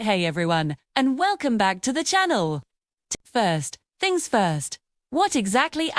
Hey everyone, and welcome back to the channel. First things first, what exactly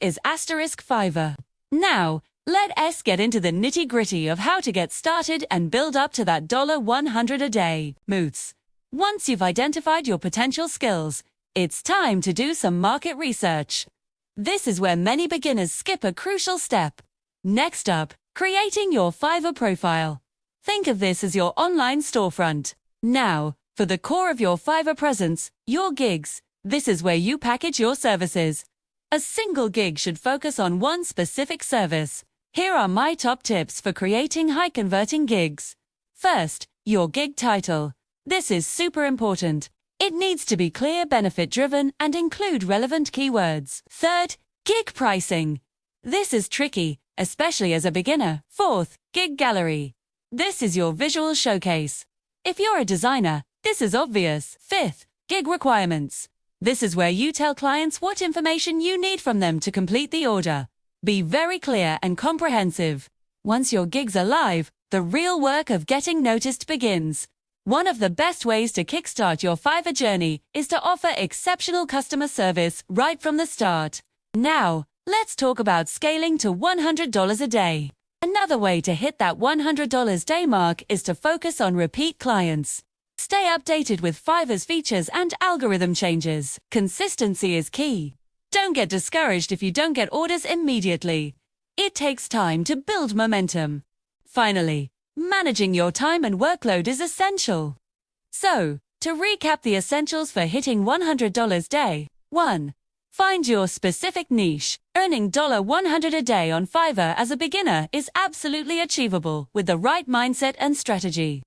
is Fiverr? Now, let us get into the nitty-gritty of how to get started and build up to that $100 a day moots. Once you've identified your potential skills, it's time to do some market research. This is where many beginners skip a crucial step. Next up, creating your Fiverr profile. Think of this as your online storefront. Now, for the core of your Fiverr presence, your gigs. This is where you package your services. A single gig should focus on one specific service. Here are my top tips for creating high-converting gigs. First, your gig title. This is super important. It needs to be clear, benefit-driven, and include relevant keywords. Third, gig pricing. This is tricky, especially as a beginner. Fourth, gig gallery. This is your visual showcase. If you're a designer, this is obvious. Fifth, gig requirements. This is where you tell clients what information you need from them to complete the order. Be very clear and comprehensive. Once your gigs are live, the real work of getting noticed begins. One of the best ways to kickstart your Fiverr journey is to offer exceptional customer service right from the start. Now, let's talk about scaling to $100 a day. Another way to hit that $100 day mark is to focus on repeat clients. Stay updated with Fiverr's features and algorithm changes. Consistency is key. Don't get discouraged if you don't get orders immediately. It takes time to build momentum. Finally, managing your time and workload is essential. So, to recap the essentials for hitting $100 a day. 1. Find your specific niche. Earning $100 a day on Fiverr as a beginner is absolutely achievable with the right mindset and strategy.